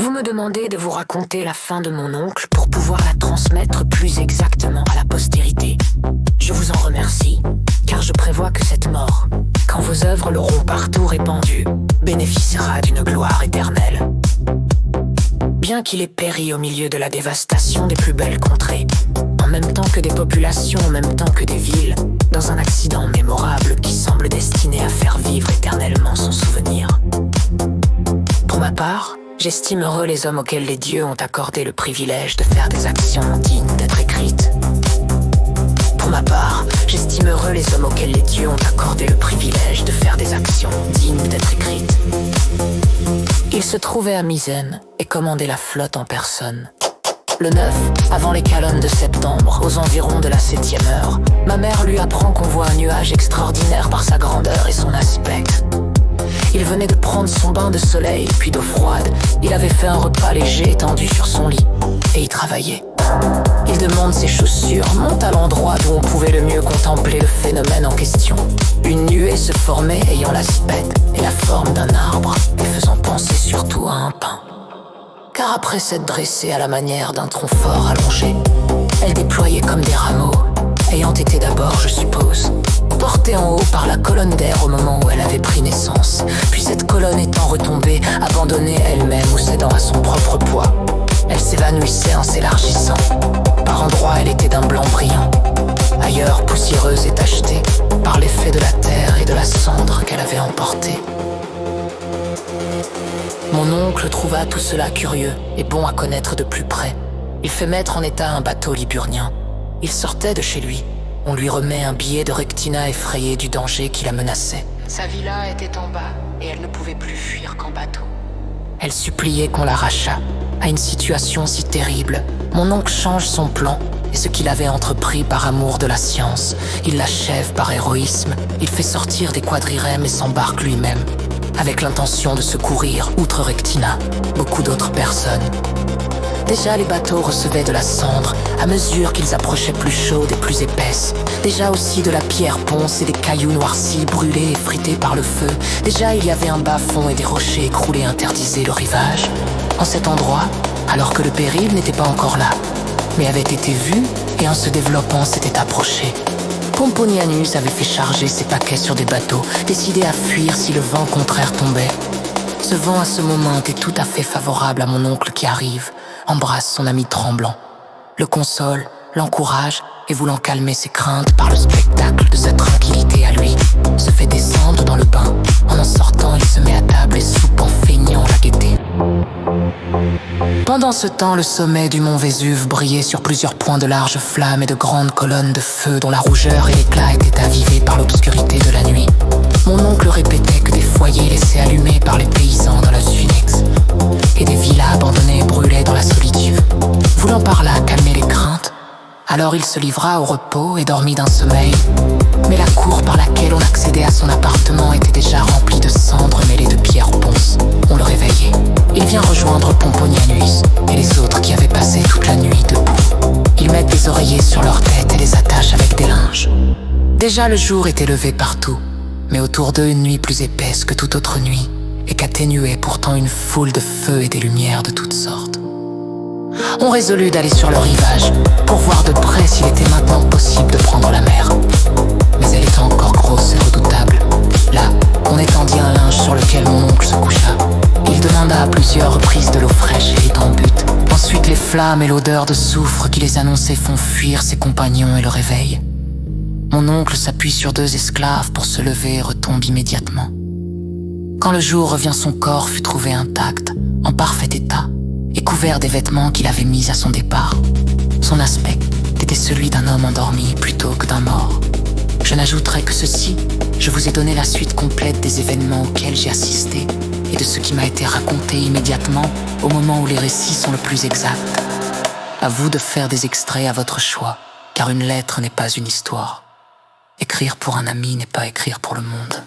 Vous me demandez de vous raconter la fin de mon oncle pour pouvoir la transmettre plus exactement à la postérité. Je vous en remercie, car je prévois que cette mort, quand vos œuvres l'auront partout répandue, bénéficiera d'une gloire éternelle. Bien qu'il ait péri au milieu de la dévastation des plus belles contrées, en même temps que des populations, en même temps que des villes, dans un accident mémorable qui semble destiné à faire vivre éternellement son souvenir. Pour ma part, j'estime heureux les hommes auxquels les dieux ont accordé le privilège de faire des actions dignes d'être écrites. Pour ma part, j'estime heureux les hommes auxquels les dieux ont accordé le privilège de faire des actions dignes d'être écrites. Il se trouvait à Misène et commandait la flotte en personne. Le 9, avant les calonnes de septembre, aux environs de la 7e heure, ma mère lui apprend qu'on voit un nuage extraordinaire par sa grandeur et son aspect. Il venait de prendre son bain de soleil puis d'eau froide. Il avait fait un repas léger étendu sur son lit et y travaillait. Il demande ses chaussures, monte à l'endroit d'où on pouvait le mieux contempler le phénomène en question. Une nuée se formait ayant l'aspect et la forme d'un arbre et faisant penser surtout à un pin. Car après s'être dressée à la manière d'un tronc fort allongé, elle déployait comme des rameaux, ayant été d'abord, je suppose, portée en haut par la colonne d'air au moment où elle avait pris naissance, puis cette colonne étant retombée, abandonnée elle-même ou cédant à son propre poids, elle s'évanouissait en s'élargissant. Par endroits, elle était d'un blanc brillant, ailleurs poussiéreuse et tachetée par l'effet de la terre et de la cendre qu'elle avait emportée. Mon oncle trouva tout cela curieux et bon à connaître de plus près. Il fait mettre en état un bateau liburnien. Il sortait de chez lui. On lui remet un billet de Rectina effrayée du danger qui la menaçait. Sa villa était en bas et elle ne pouvait plus fuir qu'en bateau. Elle suppliait qu'on l'arrachât. À une situation si terrible, mon oncle change son plan et ce qu'il avait entrepris par amour de la science, il l'achève par héroïsme. Il fait sortir des quadrirèmes et s'embarque lui-même, avec l'intention de secourir, outre Rectina, beaucoup d'autres personnes. Déjà les bateaux recevaient de la cendre à mesure qu'ils approchaient plus chaudes et plus épaisses. Déjà aussi de la pierre ponce et des cailloux noircis, brûlés et frités par le feu. Déjà il y avait un bas-fond et des rochers écroulés interdisaient le rivage. En cet endroit, alors que le péril n'était pas encore là, mais avait été vu et en se développant s'était approché. Pomponianus avait fait charger ses paquets sur des bateaux, décidé à fuir si le vent contraire tombait. Ce vent à ce moment était tout à fait favorable à mon oncle qui arrive, embrasse son ami tremblant, le console, l'encourage et voulant calmer ses craintes par le spectacle de sa tranquillité à lui, se fait descendre dans le bain. En sortant, il se met à table et soupe en feignant la gaieté. Pendant ce temps, le sommet du mont Vésuve brillait sur plusieurs points de larges flammes et de grandes colonnes de feu dont la rougeur et l'éclat étaient avivés par l'obscurité de la nuit. Mon oncle répétait que des foyers laissés allumés par les paysans dans la Sunex et des villas abandonnées brûlaient dans la solitude. Voulant par là calmer les craintes, alors il se livra au repos et dormit d'un sommeil. Mais la cour par laquelle on accédait à son appartement était déjà remplie de cendres mêlées de pierres ponces. On le réveillait. Il vient rejoindre Pomponianus et les autres qui avaient passé toute la nuit debout. Ils mettent des oreillers sur leur tête et les attachent avec des linges. Déjà le jour était levé partout, mais autour d'eux une nuit plus épaisse que toute autre nuit, et qu'atténuait pourtant une foule de feux et des lumières de toutes sortes. On résolut d'aller sur le rivage pour voir de près s'il était maintenant possible de prendre la mer. Mais elle était encore grosse et redoutable. Là, on étendit un linge sur lequel mon oncle se coucha. Il demanda à plusieurs reprises de l'eau fraîche et il en but. Ensuite, les flammes et l'odeur de soufre qui les annonçaient font fuir ses compagnons et le réveillent. Mon oncle s'appuie sur 2 esclaves pour se lever et retombe immédiatement. Quand le jour revient, son corps fut trouvé intact, en parfait état, et couvert des vêtements qu'il avait mis à son départ. Son aspect était celui d'un homme endormi plutôt que d'un mort. Je n'ajouterai que ceci, je vous ai donné la suite complète des événements auxquels j'ai assisté et de ce qui m'a été raconté immédiatement au moment où les récits sont le plus exacts. À vous de faire des extraits à votre choix, car une lettre n'est pas une histoire. Écrire pour un ami n'est pas écrire pour le monde.